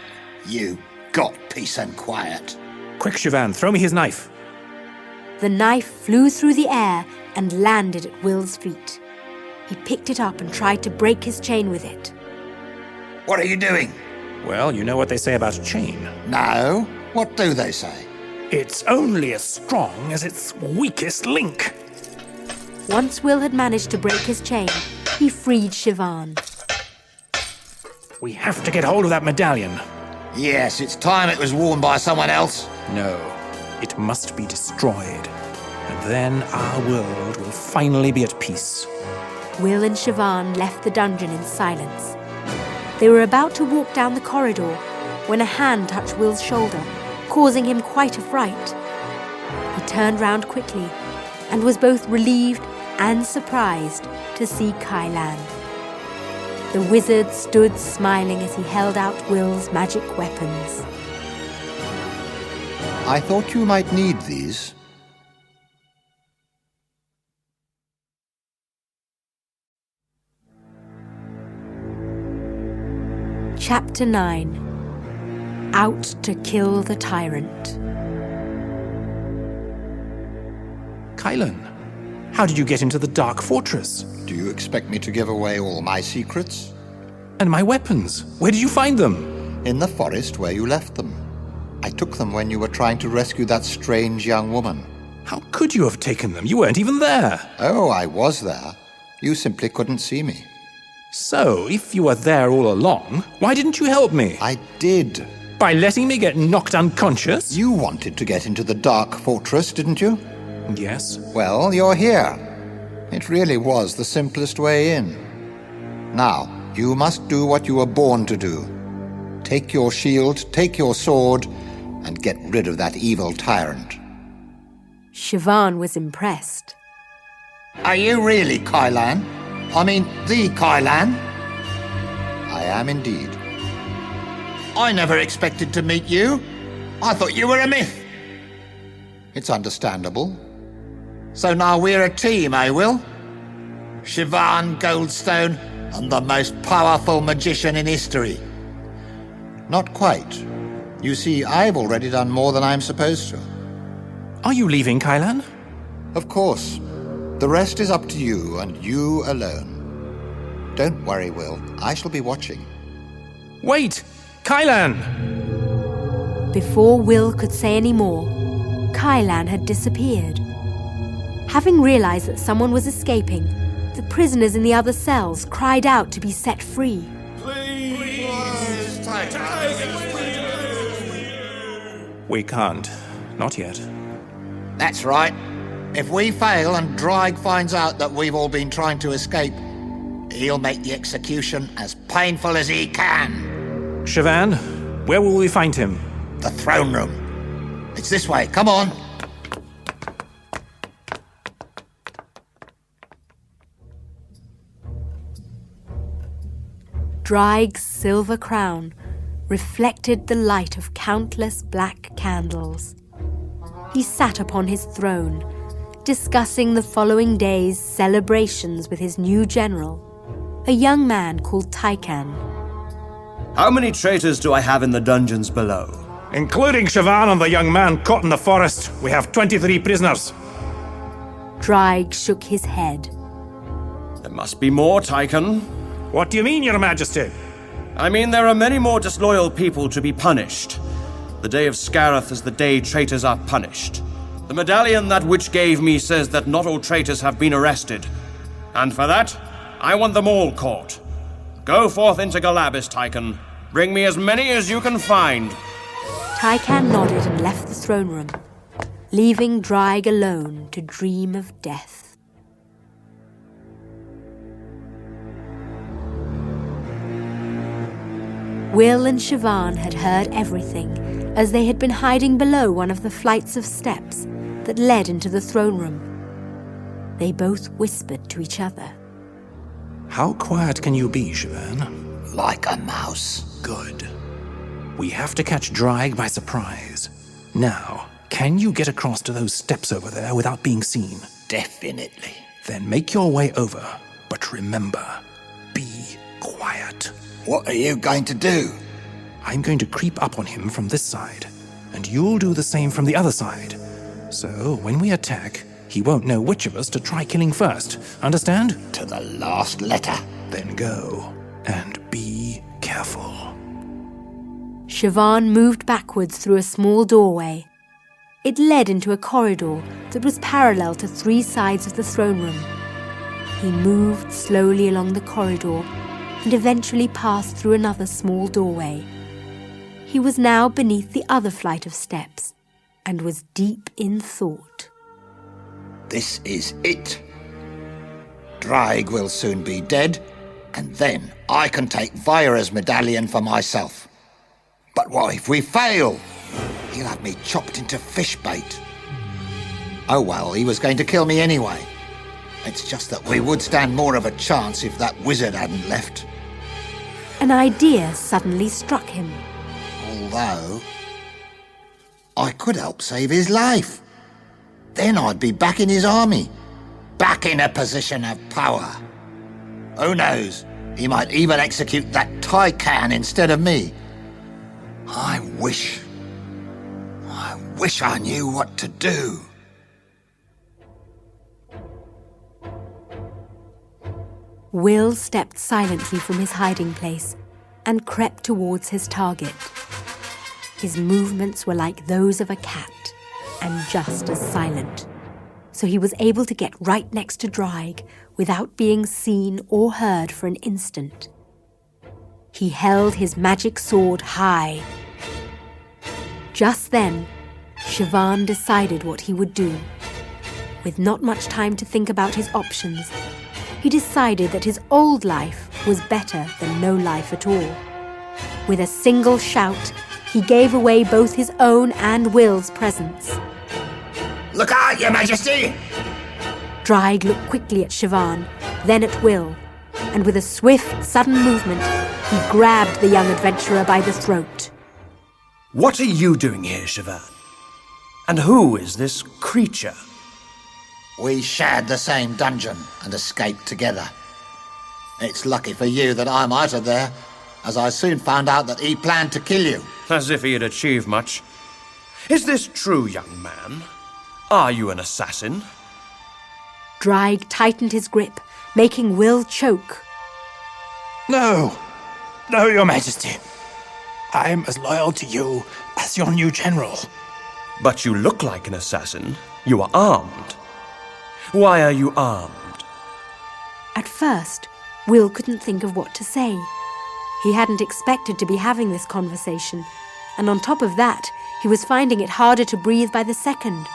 You got peace and quiet. Quick, Siobhan, throw me his knife. The knife flew through the air and landed at Will's feet. He picked it up and tried to break his chain with it. What are you doing? Well, you know what they say about a chain. No. What do they say? It's only as strong as its weakest link. Once Will had managed to break his chain, he freed Siobhan. We have to get hold of that medallion. Yes, it's time it was worn by someone else. No, it must be destroyed. And then our world will finally be at peace. Will and Siobhan left the dungeon in silence. They were about to walk down the corridor when a hand touched Will's shoulder, causing him quite a fright. He turned round quickly and was both relieved and surprised to see Kailan. The wizard stood smiling as he held out Will's magic weapons. I thought you might need these. Chapter 9. Out to kill the tyrant. Kailan, how did you get into the Dark Fortress? Do you expect me to give away all my secrets? And my weapons, where did you find them? In the forest where you left them. I took them when you were trying to rescue that strange young woman. How could you have taken them? You weren't even there. Oh, I was there. You simply couldn't see me. So, if you were there all along, why didn't you help me? I did. By letting me get knocked unconscious? You wanted to get into the Dark Fortress, didn't you? Yes. Well, you're here. It really was the simplest way in. Now, you must do what you were born to do. Take your shield, take your sword, and get rid of that evil tyrant. Siobhan was impressed. Are you really Kailan? I mean, the Kailan? I am indeed. I never expected to meet you. I thought you were a myth. It's understandable. So now we're a team, eh, Will? Siobhan, Goldstone, and the most powerful magician in history. Not quite. You see, I've already done more than I'm supposed to. Are you leaving, Kailan? Of course. The rest is up to you, and you alone. Don't worry, Will. I shall be watching. Wait! Kailan! Before Will could say any more, Kailan had disappeared. Having realized that someone was escaping, the prisoners in the other cells cried out to be set free. We can't. Not yet. That's right. If we fail and Draig finds out that we've all been trying to escape, he'll make the execution as painful as he can. Siobhan, where will we find him? The throne room. It's this way. Come on. Draig's silver crown reflected the light of countless black candles. He sat upon his throne, discussing the following day's celebrations with his new general, a young man called Kailan. How many traitors do I have in the dungeons below? Including Siobhan and the young man caught in the forest, we have 23 prisoners. Draig shook his head. There must be more, Tychon. What do you mean, Your Majesty? I mean, there are many more disloyal people to be punished. The day of Scareth is the day traitors are punished. The medallion that witch gave me says that not all traitors have been arrested. And for that, I want them all caught. Go forth into Galabis, Tychon. Bring me as many as you can find. Tychon nodded and left the throne room, leaving Draig alone to dream of death. Will and Siobhan had heard everything as they had been hiding below one of the flights of steps that led into the throne room. They both whispered to each other. How quiet can you be, Siobhan? Like a mouse. Good. We have to catch Draig by surprise. Now, can you get across to those steps over there without being seen? Definitely. Then make your way over. But remember, be quiet. What are you going to do? I'm going to creep up on him from this side, and you'll do the same from the other side. So, when we attack, he won't know which of us to try killing first. Understand? To the last letter. Then go, and be careful. Siobhan moved backwards through a small doorway. It led into a corridor that was parallel to 3 sides of the throne room. He moved slowly along the corridor and eventually passed through another small doorway. He was now beneath the other flight of steps and was deep in thought. This is it. Draig will soon be dead, and then I can take Vyra's medallion for myself. But what if we fail? He'll have me chopped into fish bait. Oh well, he was going to kill me anyway. It's just that we would stand more of a chance if that wizard hadn't left. An idea suddenly struck him. Although, I could help save his life. Then I'd be back in his army, back in a position of power. Who knows, he might even execute that Tychon instead of me. I wish I knew what to do. Will stepped silently from his hiding place and crept towards his target. His movements were like those of a cat and just as silent, so he was able to get right next to Draig without being seen or heard for an instant. He held his magic sword high. Just then, Siobhan decided what he would do. With not much time to think about his options, he decided that his old life was better than no life at all. With a single shout, he gave away both his own and Will's presents. Look out, Your Majesty! Draig looked quickly at Siobhan, then at Will, and with a swift, sudden movement, he grabbed the young adventurer by the throat. What are you doing here, Siobhan? And who is this creature? We shared the same dungeon and escaped together. It's lucky for you that I'm out of there, as I soon found out that he planned to kill you. As if he had achieved much. Is this true, young man? Are you an assassin? Draig tightened his grip, making Will choke. No, Your Majesty. I'm as loyal to you as your new general. But you look like an assassin. You are armed. Why are you armed? At first, Will couldn't think of what to say. He hadn't expected to be having this conversation, and on top of that, he was finding it harder to breathe by the second.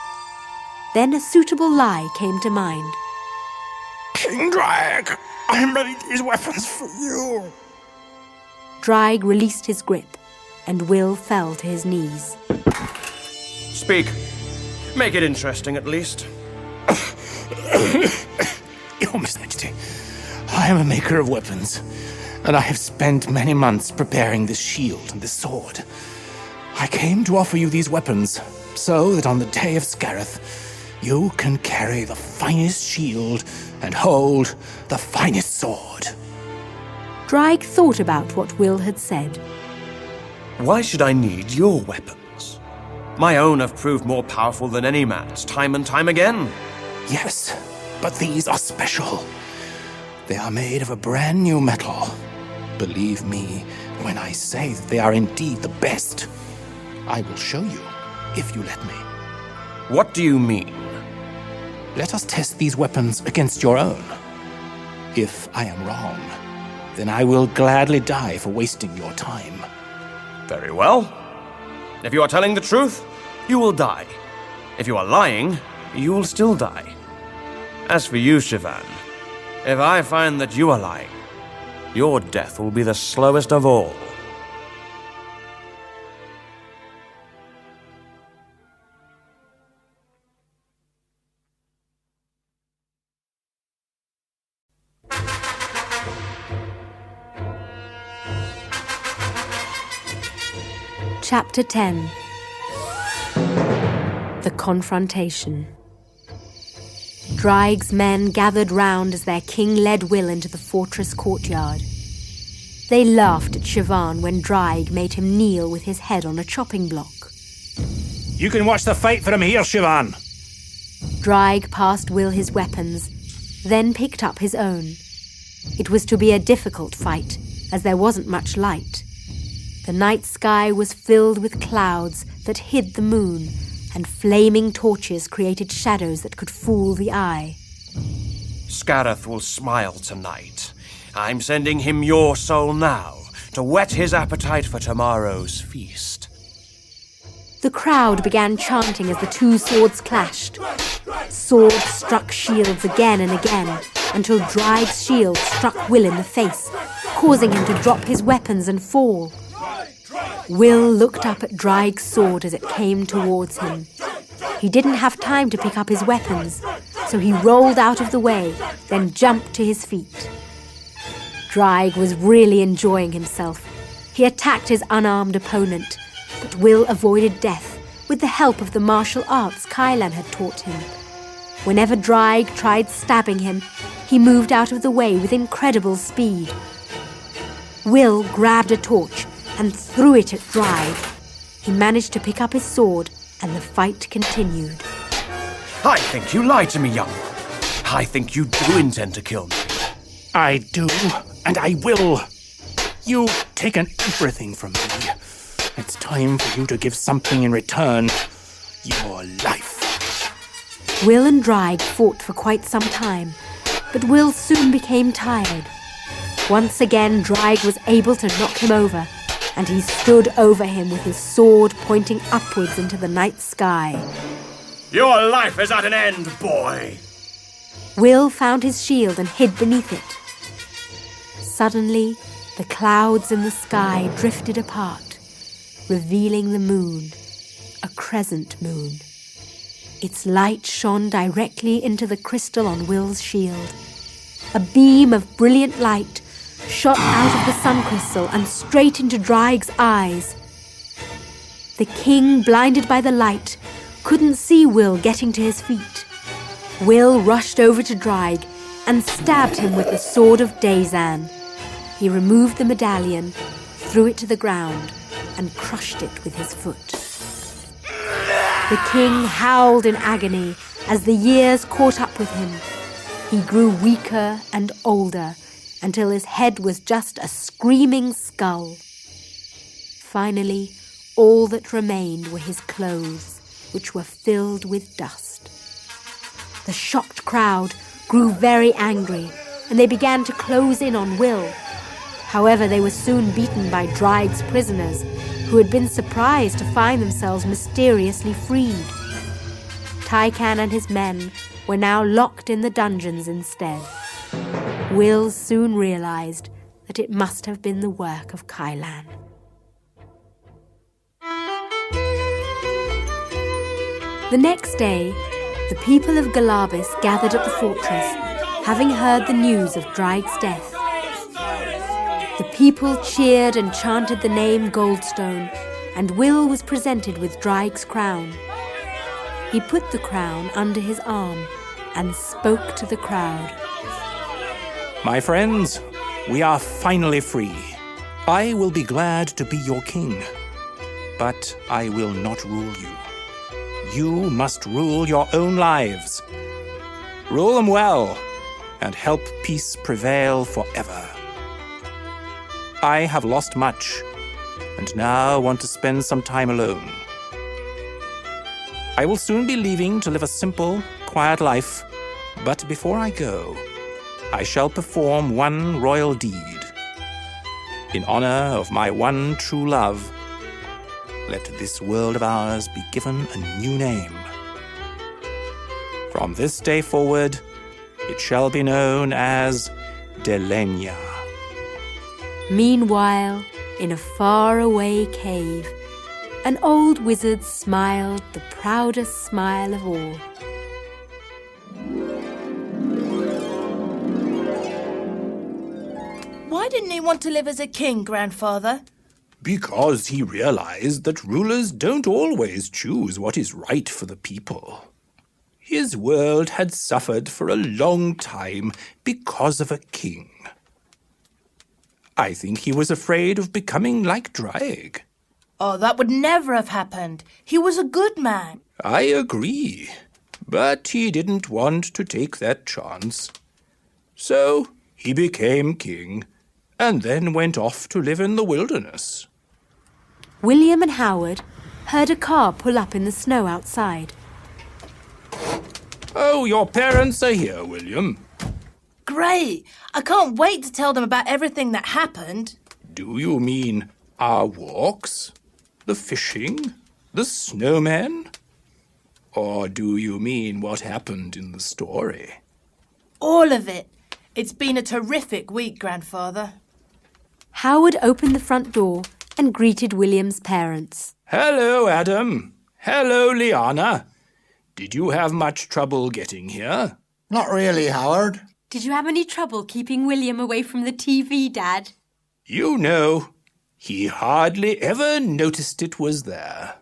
Then a suitable lie came to mind. King Draig, I made these weapons for you. Draig released his grip, and Will fell to his knees. Speak. Make it interesting, at least. Your Majesty, I am a maker of weapons, and I have spent many months preparing this shield and this sword. I came to offer you these weapons, so that on the day of Scareth, You can carry the finest shield and hold the finest sword. Draig thought about what Will had said. Why should I need your weapons? My own have proved more powerful than any man's, time and time again. Yes, but these are special. They are made of a brand new metal. Believe me when I say that they are indeed the best. I will show you, if you let me. What do you mean? Let us test these weapons against your own. If I am wrong, then I will gladly die for wasting your time. Very well. If you are telling the truth, you will die. If you are lying, you will still die. As for you, Sivan, if I find that you are lying, your death will be the slowest of all. Chapter 10. The Confrontation. Draig's men gathered round as their king led Will into the fortress courtyard. They laughed at Sivan when Draig made him kneel with his head on a chopping block. You can watch the fight from here, Sivan. Draig passed Will his weapons, then picked up his own. It was to be a difficult fight, as there wasn't much light. The night sky was filled with clouds that hid the moon, and flaming torches created shadows that could fool the eye. Scareth will smile tonight. I'm sending him your soul now, to whet his appetite for tomorrow's feast. The crowd began chanting as the two swords clashed. Swords struck shields again and again, until Draig's shield struck Will in the face, causing him to drop his weapons and fall. Will looked up at Draig's sword as it came towards him. He didn't have time to pick up his weapons, so he rolled out of the way, then jumped to his feet. Draig was really enjoying himself. He attacked his unarmed opponent, but Will avoided death with the help of the martial arts Kailan had taught him. Whenever Draig tried stabbing him, he moved out of the way with incredible speed. Will grabbed a torch and threw it at Draig. He managed to pick up his sword, and the fight continued. I think you lied to me, young one. I think you do intend to kill me. I do, and I will. You've taken everything from me. It's time for you to give something in return. Your life. Will and Draig fought for quite some time, but Will soon became tired. Once again, Draig was able to knock him over, and he stood over him with his sword pointing upwards into the night sky. Your life is at an end, boy! Will found his shield and hid beneath it. Suddenly, the clouds in the sky drifted apart, revealing the moon, a crescent moon. Its light shone directly into the crystal on Will's shield. A beam of brilliant light shot out of the sun crystal and straight into Draig's eyes. The king, blinded by the light, couldn't see Will getting to his feet. Will rushed over to Draig and stabbed him with the sword of Dazan. He removed the medallion, threw it to the ground, and crushed it with his foot. The king howled in agony as the years caught up with him. He grew weaker and older until his head was just a screaming skull. Finally, all that remained were his clothes, which were filled with dust. The shocked crowd grew very angry, and they began to close in on Will. However, they were soon beaten by Draig's prisoners, who had been surprised to find themselves mysteriously freed. Tycan and his men were now locked in the dungeons instead. Will soon realized that it must have been the work of Kailan. The next day, the people of Galabis gathered at the fortress, having heard the news of Draig's death. The people cheered and chanted the name Goldstone, and Will was presented with Draig's crown. He put the crown under his arm and spoke to the crowd. My friends, we are finally free. I will be glad to be your king, but I will not rule you. You must rule your own lives. Rule them well, and help peace prevail forever. I have lost much, and now want to spend some time alone. I will soon be leaving to live a simple, quiet life, but before I go, I shall perform one royal deed. In honor of my one true love, let this world of ours be given a new name. From this day forward, it shall be known as Delenia. Meanwhile, in a faraway cave, an old wizard smiled the proudest smile of all. Why didn't he want to live as a king, Grandfather? Because he realized that rulers don't always choose what is right for the people. His world had suffered for a long time because of a king. I think he was afraid of becoming like Draig. Oh, that would never have happened. He was a good man. I agree, but he didn't want to take that chance. So he became king and then went off to live in the wilderness. William and Howard heard a car pull up in the snow outside. Oh, your parents are here, William. Great! I can't wait to tell them about everything that happened. Do you mean our walks, the fishing, the snowmen? Or do you mean what happened in the story? All of it. It's been a terrific week, Grandfather. Howard opened the front door and greeted William's parents. Hello, Adam. Hello, Liana. Did you have much trouble getting here? Not really, Howard. Did you have any trouble keeping William away from the TV, Dad? You know, he hardly ever noticed it was there.